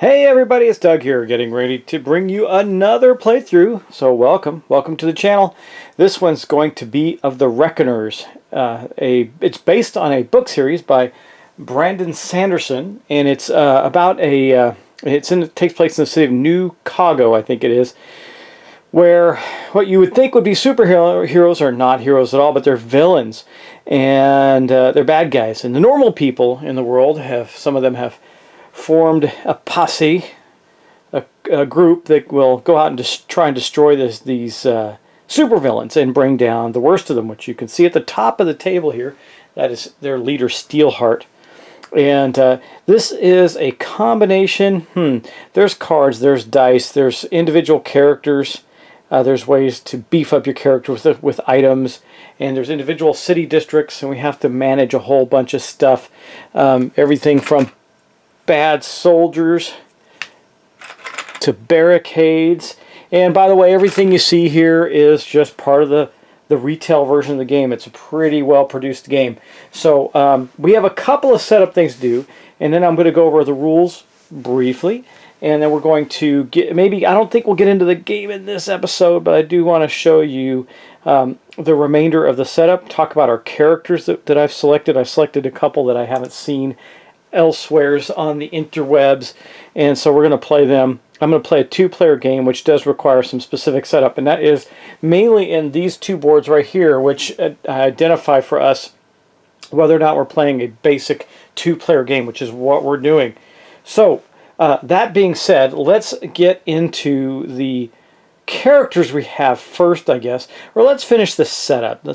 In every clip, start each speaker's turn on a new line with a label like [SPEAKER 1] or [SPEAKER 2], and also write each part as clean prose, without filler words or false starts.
[SPEAKER 1] Hey everybody, it's Doug here, getting ready to bring you another playthrough. So welcome to the channel. This one's going to be of the Reckoners. It's based on a book series by Brandon Sanderson, and it's about it takes place in the city of New Chicago, I think it is, where what you would think would be superheroes are not heroes at all, but they're villains, and they're bad guys. And the normal people in the world some of them have formed a posse, a group that will go out and just try and destroy these supervillains and bring down the worst of them, which you can see at the top of the table here. That is their leader, Steelheart. And this is a combination. There's cards, there's dice, there's individual characters. There's ways to beef up your character with items, and there's individual city districts, and we have to manage a whole bunch of stuff. Everything from bad soldiers to barricades. And by the way, everything you see here is just part of the retail version of the game. It's a pretty well produced game. So we have a couple of setup things to do, and then I'm going to go over the rules briefly, and then we're going to get, I don't think we'll get into the game in this episode, but I do want to show you the remainder of the setup, talk about our characters that I've selected. I selected a couple that I haven't seen elsewheres on the interwebs, and so we're going to play them. I'm going to play a two-player game, which does require some specific setup, and that is mainly in these two boards right here, which identify for us whether or not we're playing a basic two-player game, which is what we're doing. So that being said, let's get into the characters we have first, I guess, or let's finish the setup.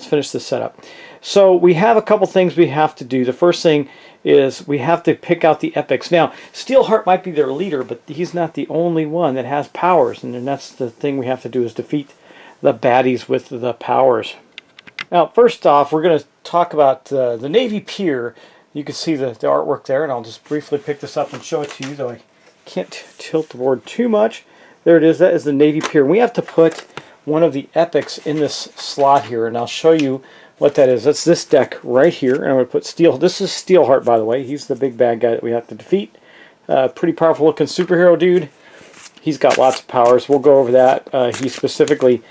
[SPEAKER 1] So we have a couple things we have to do. The first thing is we have to pick out the epics. Now, Steelheart might be their leader, but he's not the only one that has powers, and then that's the thing we have to do, is defeat the baddies with the powers. Now, first off, we're going to talk about the Navy Pier. You can see the artwork there, and I'll just briefly pick this up and show it to you, though I can't tilt the board too much. There it is. That is the Navy Pier. We have to put one of the epics in this slot here, and I'll show you what that is. That's this deck right here, and I'm going to put This is Steelheart, by the way. He's the big bad guy that we have to defeat. Pretty powerful looking superhero dude. He's got lots of powers. We'll go over that. He specifically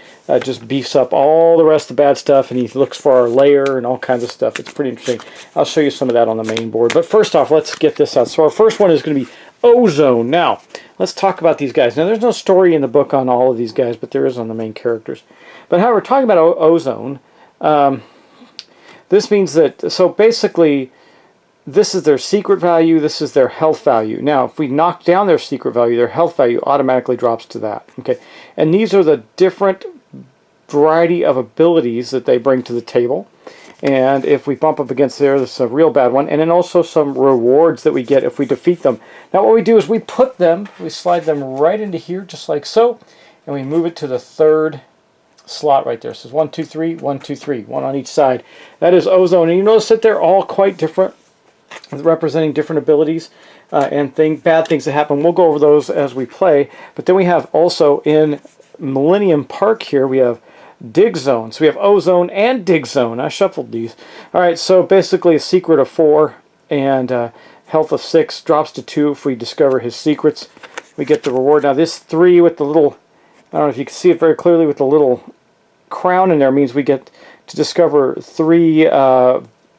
[SPEAKER 1] just beefs up all the rest of the bad stuff, and he looks for our lair and all kinds of stuff. It's pretty interesting. I'll show you some of that on the main board. But first off, let's get this out. So our first one is going to be Ozone. Now, let's talk about these guys. Now, there's no story in the book on all of these guys, but there is on the main characters. But however, talking about Ozone, this means that, so basically, this is their secret value, this is their health value. Now, if we knock down their secret value, their health value automatically drops to that. Okay, and these are the different variety of abilities that they bring to the table. And if we bump up against there, this is a real bad one. And then also some rewards that we get if we defeat them. Now, what we do is we slide them right into here, just like so, and we move it to the third slot right there. So it's 1, 2, 3, 1, 2, 3, one on each side. That is Ozone, and you notice that they're all quite different, representing different abilities and bad things that happen. We'll go over those as we play. But then we have also in Millennium Park here, we have Dig Zone. So we have Ozone and Dig Zone. I shuffled these. All right, so basically a secret of 4 and health of 6 drops to 2 if we discover his secrets. We get the reward. Now this 3 with the little, I don't know if you can see it very clearly with the little crown in there, means we get to discover 3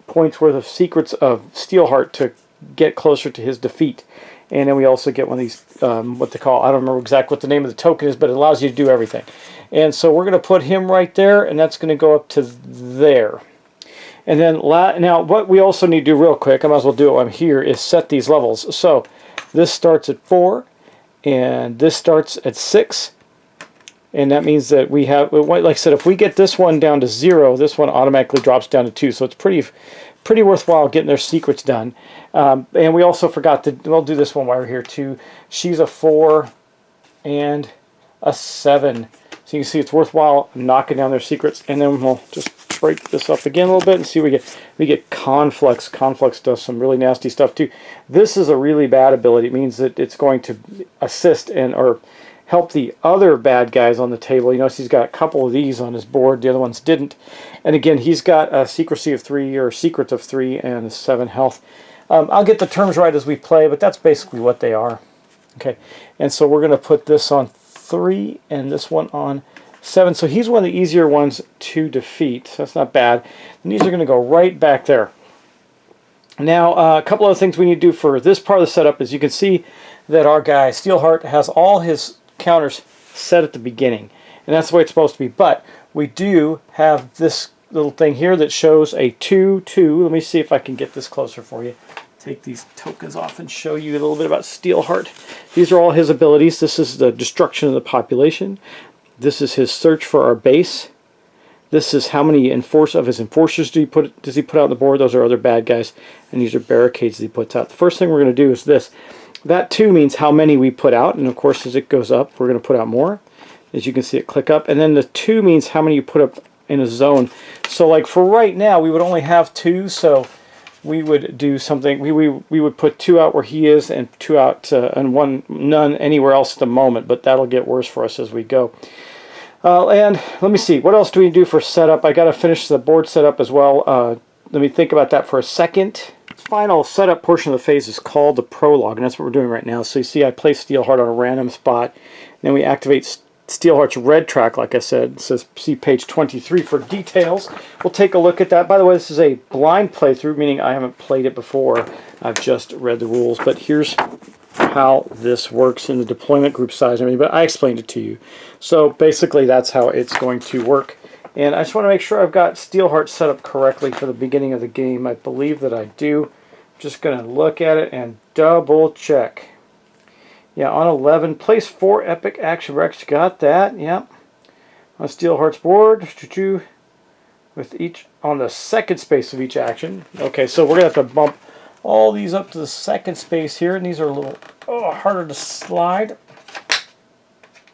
[SPEAKER 1] points worth of secrets of Steelheart to get closer to his defeat. And then we also get one of these, what they call, I don't remember exactly what the name of the token is, but it allows you to do everything. And so we're going to put him right there, and that's going to go up to there. And then, now what we also need to do real quick, I might as well do it while I'm here, is set these levels. So this starts at 4, and this starts at 6. And that means that we have, like I said, if we get this one down to 0, this one automatically drops down to 2. So it's pretty worthwhile getting their secrets done. And we also forgot to, we'll do this one while we're here too. She's a 4 and a 7. So you can see it's worthwhile knocking down their secrets. And then we'll just break this up again a little bit and see what we get. We get Conflux. Conflux does some really nasty stuff too. This is a really bad ability. It means that it's going to assist or help the other bad guys on the table. You notice he's got a couple of these on his board. The other ones didn't. And again, he's got a secrecy of 3 or secrets of 3 and 7 health. I'll get the terms right as we play, but that's basically what they are. Okay, and so we're going to put this on 3 and this one on 7. So he's one of the easier ones to defeat. So that's not bad. And these are going to go right back there. Now, a couple of things we need to do for this part of the setup is you can see that our guy, Steelheart, has all his counters set at the beginning. And that's the way it's supposed to be. But we do have this little thing here that shows a 2-2. Let me see if I can get this closer for you. Take these tokens off and show you a little bit about Steelheart. These are all his abilities. This is the destruction of the population. This is his search for our base. This is how many of his enforcers does he put out on the board. Those are other bad guys. And these are barricades that he puts out. The first thing we're going to do is this. That 2 means how many we put out. And of course, as it goes up, we're going to put out more. As you can see it click up. And then the 2 means how many you put up in a zone. So like for right now, we would only have 2. So we would do something. We would put 2 out where he is and 2 out and none anywhere else at the moment. But that'll get worse for us as we go. And let me see, what else do we do for setup? I got to finish the board setup as well. Let me think about that for a second. This final setup portion of the phase is called the prologue, and that's what we're doing right now. So you see I place Steelheart on a random spot, then we activate Steelheart's red track, like I said. It says see page 23 for details. We'll take a look at that. By the way, this is a blind playthrough, meaning I haven't played it before. I've just read the rules, but here's how this works in the deployment group size and everything, but I explained it to you. So basically that's how it's going to work. And I just want to make sure I've got Steelheart set up correctly for the beginning of the game. I believe that I do. I'm just going to look at it and double check. Yeah, on 11, place 4 epic action wrecks. Got that, yep. On Steelheart's board, with each on the second space of each action. Okay, so we're going to have to bump all these up to the second space here, and these are a little harder to slide.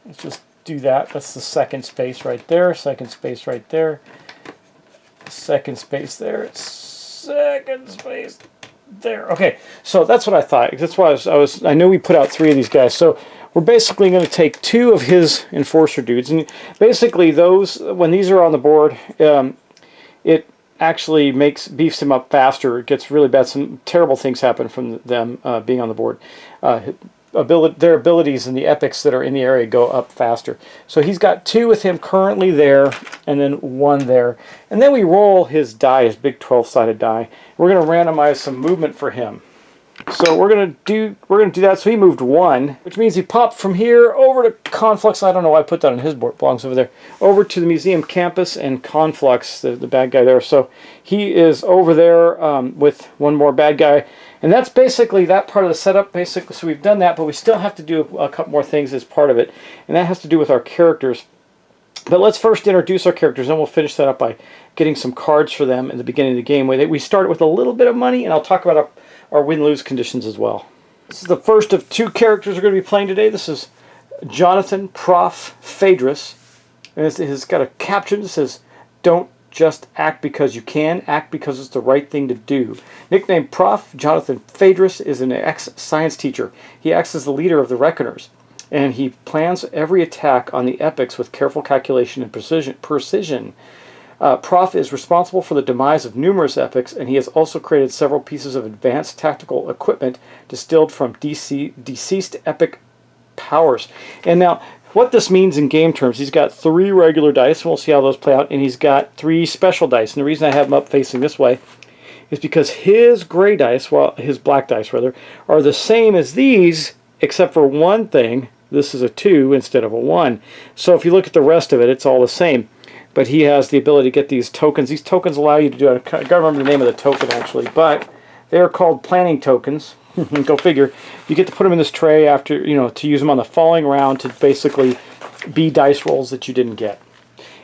[SPEAKER 1] Let's just do that. That's the second space right there, second space right there, second space there, second space there. Okay, so that's what I thought. That's why I knew we put out 3 of these guys. So we're basically going to take 2 of his enforcer dudes, and basically those, when these are on the board, it actually beefs him up faster. It gets really bad. Some terrible things happen from them being on the board. Their abilities and the epics that are in the area go up faster. So he's got 2 with him currently there, and then 1 there. And then we roll his die, his big 12-sided die. We're going to randomize some movement for him. So we're going to do that. So he moved 1, which means he popped from here over to Conflux. I don't know why I put that on his board. It belongs over there. Over to the museum campus and Conflux, the bad guy there. So he is over there with 1 more bad guy. And that's basically that part of the setup. Basically, so we've done that, but we still have to do a couple more things as part of it. And that has to do with our characters. But let's first introduce our characters, and we'll finish that up by getting some cards for them in the beginning of the game. We start with a little bit of money, and I'll talk about our win-lose conditions as well. This is the first of 2 characters we're going to be playing today. This is Jonathan Prof. Phaedrus. And it's got a caption that says, "Don't just act because you can, act because it's the right thing to do." Nicknamed Prof, Jonathan Phaedrus is an ex-science teacher. He acts as the leader of the Reckoners, and he plans every attack on the epics with careful calculation and precision. Prof is responsible for the demise of numerous epics, and he has also created several pieces of advanced tactical equipment distilled from deceased epic powers. And now, what this means in game terms, he's got 3 regular dice, and we'll see how those play out, and he's got 3 special dice. And the reason I have him up facing this way is because his gray dice, well, his black dice rather, are the same as these, except for one thing. This is a 2 instead of a 1. So if you look at the rest of it, it's all the same. But he has the ability to get these tokens. These tokens allow you to do it. I gotta remember the name of the token actually, but they are called planning tokens. Go figure. You get to put them in this tray after, to use them on the following round to basically be dice rolls that you didn't get.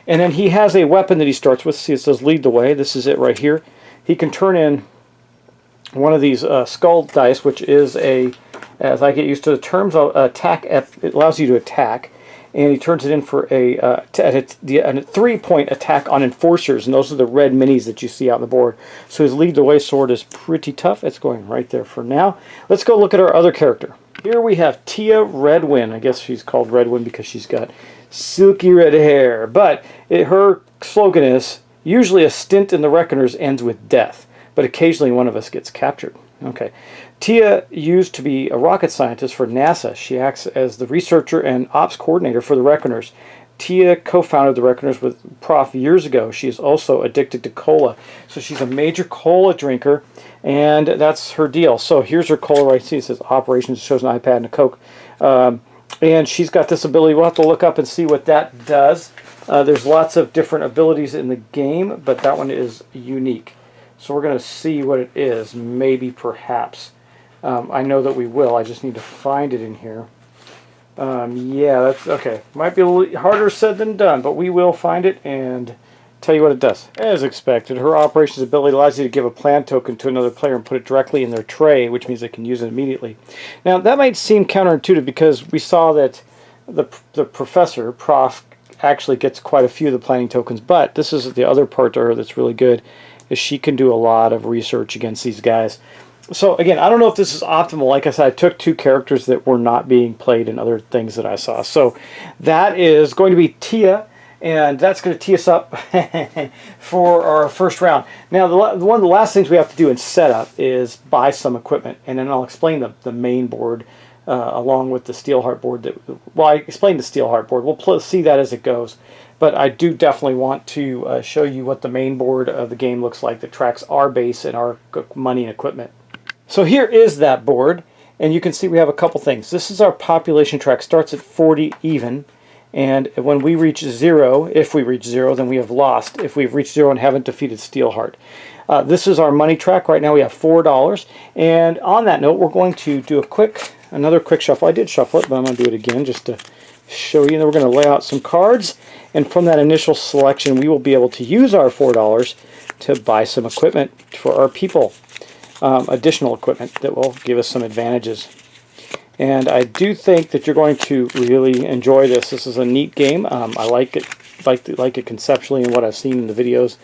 [SPEAKER 1] And then he has a weapon that he starts with. See, it says lead the way. This is it right here. He can turn in one of these skull dice, which is as I get used to the terms of attack, it allows you to attack. And he turns it in for a 3-point attack on enforcers, and those are the red minis that you see out on the board. So his lead the way sword is pretty tough. It's going right there for now. Let's go look at our other character. Here we have Tia Redwind. I guess she's called Redwind because she's got silky red hair. But her slogan is, "Usually a stint in the Reckoners ends with death, but occasionally one of us gets captured." Okay. Tia used to be a rocket scientist for NASA. She acts as the researcher and ops coordinator for the Reckoners. Tia co-founded the Reckoners with Prof years ago. She is also addicted to cola. So she's a major cola drinker, and that's her deal. So here's her cola right here. It says operations. It shows an iPad and a Coke. And she's got this ability. We'll have to look up and see what that does. There's lots of different abilities in the game, but that one is unique. So we're going to see what it is. Maybe, perhaps. I know that we will. I just need to find it in here. Yeah, that's okay. Might be a little harder said than done, but we will find it and tell you what it does. As expected, her operations ability allows you to give a plan token to another player and put it directly in their tray, which means they can use it immediately. Now, that might seem counterintuitive because we saw that the professor, Prof, actually gets quite a few of the planning tokens, but this is the other part to her that's really good, is she can do a lot of research against these guys. So again, I don't know if this is optimal. Like I said, I took two characters that were not being played in other things that I saw. So that is going to be Tia, and that's going to tee us up for our first round. Now, one of the last things we have to do in setup is buy some equipment, and then I'll explain the main board along with the Steelheart board. Well, I explained the Steelheart board. We'll see that as it goes. But I do definitely want to show you what the main board of the game looks like that tracks our base and our money and equipment. So here is that board, and you can see we have a couple things. This is our population track. Starts at 40 even, and when we reach 0, if we reach 0, then we have lost. If we've reached 0 and haven't defeated Steelheart. This is our money track. Right now we have $4, and on that note, we're going to do another quick shuffle. I did shuffle it, but I'm going to do it again just to show you. And then we're going to lay out some cards, and from that initial selection, we will be able to use our $4 to buy some equipment for our people. Additional equipment that will give us some advantages. And I do think that you're going to really enjoy this. This is a neat game. I like it conceptually and what I've seen in the videos,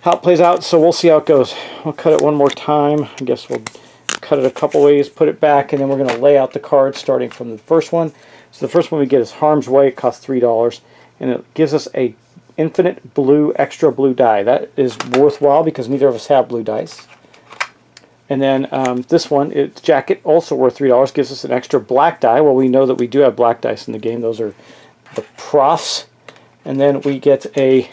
[SPEAKER 1] how it plays out. So we'll see how it goes. I'll cut it one more time. I guess we'll cut it a couple ways, put it back, and then we're going to lay out the cards starting from the first one. So the first one we get is Harm's Way. It costs $3, and it gives us a infinite blue, extra blue die. That is worthwhile because neither of us have blue dice. And then this one, Jacket, also worth $3, gives us an extra black die. Well, we know that we do have black dice in the game. Those are the Profs. And then we get a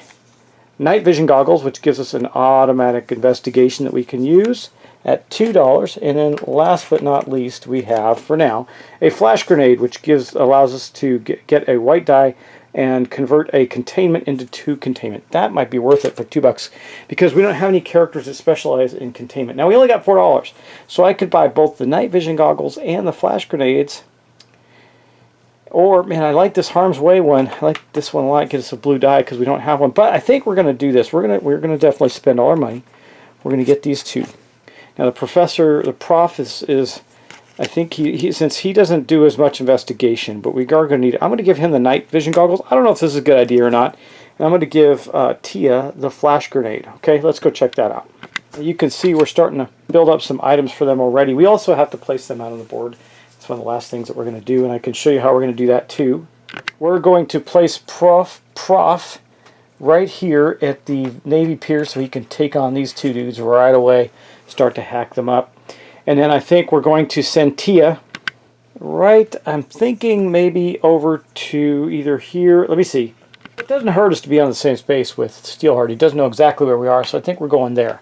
[SPEAKER 1] Night Vision Goggles, which gives us an automatic investigation that we can use at $2. And then last but not least, we have, for now, a Flash Grenade, which allows us to get a white die and convert a containment into 2 containment. That might be worth it for $2 because we don't have any characters that specialize in containment. Now we only got $4, so I could buy both the Night Vision Goggles and the Flash Grenades. Or, man, I like this Harm's Way one. I like this one a lot. Get us a blue die because we don't have one. But I think we're going to do this. We're gonna definitely spend all our money. We're going to get these 2. Now the Prof is I think since he doesn't do as much investigation, but we are going to need. I'm going to give him the Night Vision Goggles. I don't know if this is a good idea or not. And I'm going to give Tia the Flash Grenade. Okay, let's go check that out. You can see we're starting to build up some items for them already. We also have to place them out on the board. It's one of the last things that we're going to do, and I can show you how we're going to do that too. We're going to place Prof right here at the Navy Pier so he can take on these 2 dudes right away, start to hack them up. And then I think we're going to send Tia right, I'm thinking maybe over to either here. Let me see. It doesn't hurt us to be on the same space with Steelheart. He doesn't know exactly where we are, so I think we're going there.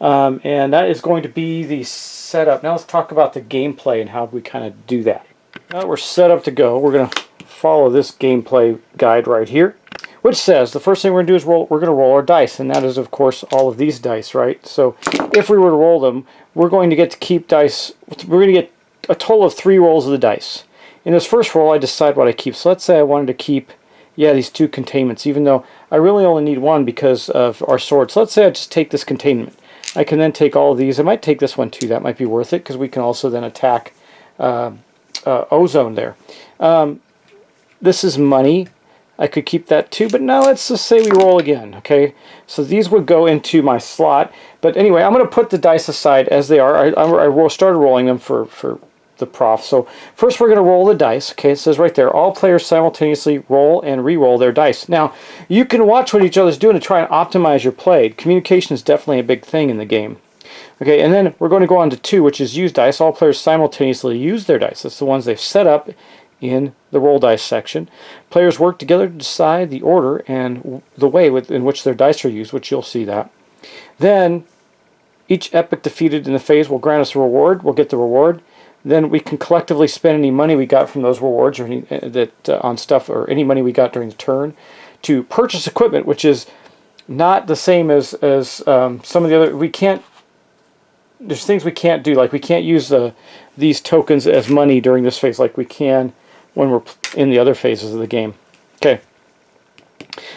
[SPEAKER 1] And that is going to be the setup. Now let's talk about the gameplay and how we kind of do that. Now that we're set up to go, we're going to follow this gameplay guide right here, which says the first thing we're going to do is we're going to roll our dice, and that is, of course, all of these dice, right? So if we were to roll them, we're going to get to keep dice. We're going to get a total of 3 rolls of the dice. In this first roll, I decide what I keep. So let's say I wanted to keep, these 2 containments, even though I really only need 1 because of our sword. So let's say I just take this containment. I can then take all of these. I might take this one too. That might be worth it because we can also then attack Ozone there. This is money. I could keep that too, but now let's just say we roll again, okay? So these would go into my slot. But anyway, I'm going to put the dice aside as they are. I started rolling them for the Prof. So first we're going to roll the dice. Okay, it says right there, all players simultaneously roll and re-roll their dice. Now, you can watch what each other's doing to try and optimize your play. Communication is definitely a big thing in the game. Okay, and then we're going to go on to 2, which is use dice. All players simultaneously use their dice. That's the ones they've set up in the roll dice section. Players work together to decide the order and the way in which their dice are used, which you'll see that. Then each epic defeated in the phase will grant us a reward. We'll get the reward. Then we can collectively spend any money we got from those rewards or any on stuff, or any money we got during the turn, to purchase equipment, which is not the same as some of the other. We can't. There's things we can't do, like we can't use these tokens as money during this phase like we can when we're in the other phases of the game. Okay.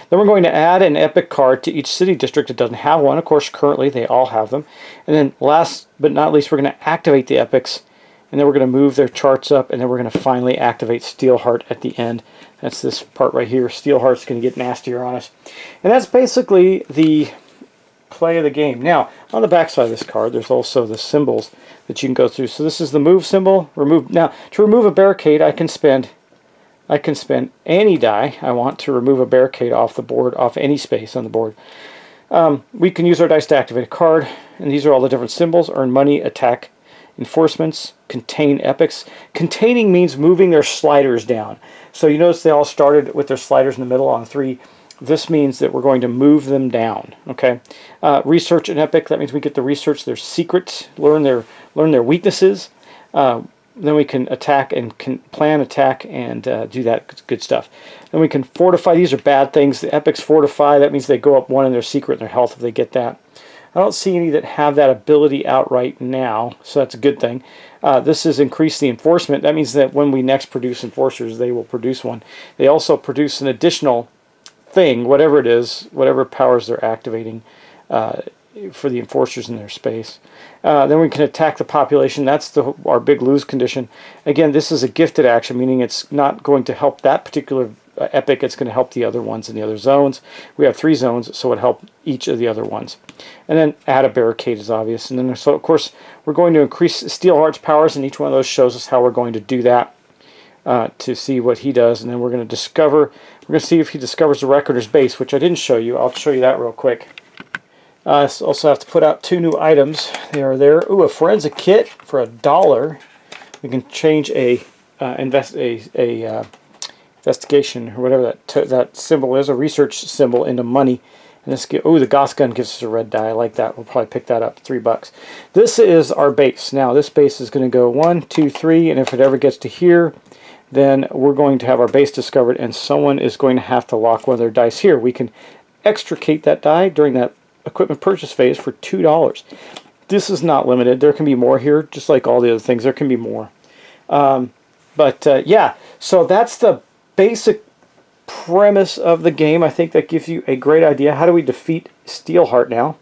[SPEAKER 1] Then we're going to add an epic card to each city district that doesn't have one. Of course, currently they all have them. And then last but not least, we're going to activate the epics, and then we're going to move their charts up, and then we're going to finally activate Steelheart at the end. That's this part right here. Steelheart's going to get nastier on us. And that's basically the play of the game. Now, on the back side of this card, there's also the symbols that you can go through. So this is the move symbol. Remove. Now, to remove a barricade, I can spend any die I want to remove a barricade off the board, off any space on the board. We can use our dice to activate a card, and these are all the different symbols. Earn money, attack, enforcements, contain epics. Containing means moving their sliders down. So you notice they all started with their sliders in the middle on 3. This means that we're going to move them down. Okay. Research an epic. That means we get to research their secrets, learn their weaknesses. Then we can attack and can plan attack and do that good stuff. Then we can fortify. These are bad things. The epics fortify. That means they go up 1 in their secret and their health if they get that. I don't see any that have that ability outright now, so that's a good thing. This is increase the enforcement. That means that when we next produce enforcers, they will produce one. They also produce an additional thing, whatever it is, whatever powers they're activating for the enforcers in their space. Then we can attack the population. That's our big lose condition. Again, this is a gifted action, meaning it's not going to help that particular epic. It's going to help the other ones in the other zones. We have 3 zones, so it helped each of the other ones. And then add a barricade is obvious. And then, so of course, we're going to increase Steelheart's powers, and each one of those shows us how we're going to do that to see what he does. And then we're going to discover. We're going to see if he discovers the Reckoner's base, which I didn't show you. I'll show you that real quick. I also have to put out 2 new items. They are there. Ooh, a forensic kit for $1. We can change a investigation or whatever that symbol is, a research symbol, into money. And this the Gauss gun gives us a red die. I like that. We'll probably pick that up. $3. This is our base. Now this base is going to go 1, 2, 3, and if it ever gets to here, then we're going to have our base discovered, and someone is going to have to lock one of their dice here. We can extricate that die during that equipment purchase phase for $2. This is not limited. There can be more here, just like all the other things. There can be more. Yeah, so that's the basic premise of the game. I think that gives you a great idea. How do we defeat Steelheart now?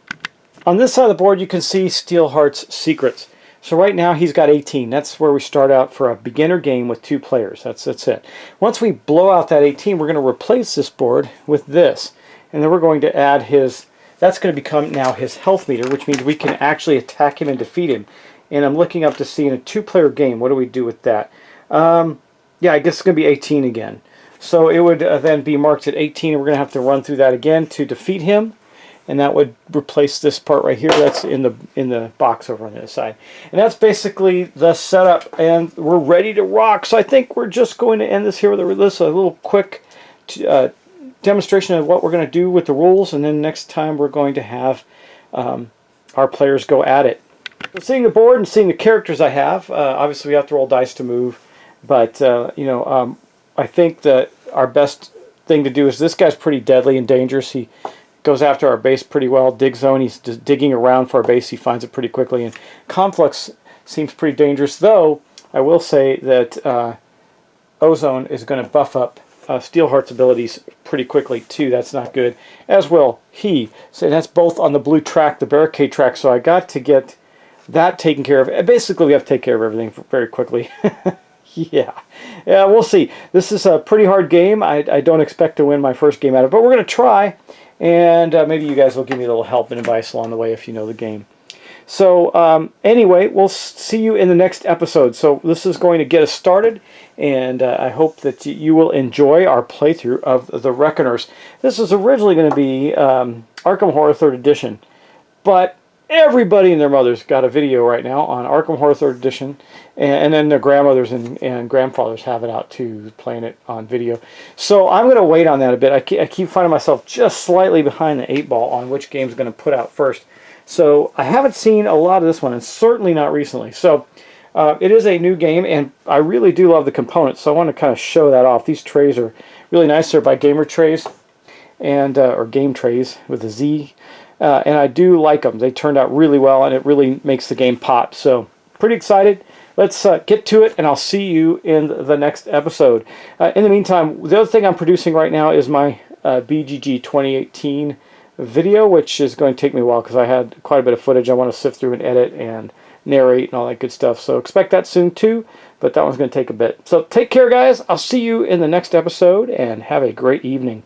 [SPEAKER 1] On this side of the board, you can see Steelheart's secrets. So right now he's got 18. That's where we start out for a beginner game with 2 players. That's it. Once we blow out that 18, we're going to replace this board with this. And then we're going to add his... That's going to become now his health meter, which means we can actually attack him and defeat him. And I'm looking up to see in a 2-player game, what do we do with that? Yeah, I guess it's going to be 18 again. So it would then be marked at 18, and we're going to have to run through that again to defeat him. And that would replace this part right here. That's in the box over on the other side. And that's basically the setup, and we're ready to rock. So I think we're just going to end this here with a little quick demonstration of what we're going to do with the rules, and then next time we're going to have our players go at it. So seeing the board and seeing the characters I have, obviously we have to roll dice to move, but I think that our best thing to do is this guy's pretty deadly and dangerous. He goes after our base pretty well. Dig zone, he's just digging around for our base. He finds it pretty quickly. And Conflux seems pretty dangerous, though I will say that Ozone is going to buff up Steelheart's abilities pretty quickly too. That's not good. As will he. So that's both on the blue track, the barricade track. So I got to get that taken care of. Basically, we have to take care of everything very quickly. Yeah, we'll see. This is a pretty hard game. I don't expect to win my first game at it, but we're going to try. And maybe you guys will give me a little help and advice along the way if you know the game. So anyway, we'll see you in the next episode. So this is going to get us started, and I hope that you will enjoy our playthrough of The Reckoners. This was originally going to be Arkham Horror 3rd Edition, but everybody and their mothers got a video right now on Arkham Horror 3rd Edition, and then their grandmothers and grandfathers have it out too, playing it on video. So I'm going to wait on that a bit. I keep finding myself just slightly behind the 8 ball on which game's going to put out first. So I haven't seen a lot of this one, and certainly not recently. So it is a new game, and I really do love the components, so I want to kind of show that off. These trays are really nice. They're by Gamer Trays, and or Game Trays with a Z. And I do like them. They turned out really well, and it really makes the game pop. So, pretty excited. Let's get to it, and I'll see you in the next episode. In the meantime, the other thing I'm producing right now is my BGG 2018 video, which is going to take me a while because I had quite a bit of footage I want to sift through and edit and narrate and all that good stuff. So expect that soon too, but that one's going to take a bit. So take care, guys. I'll see you in the next episode, and have a great evening.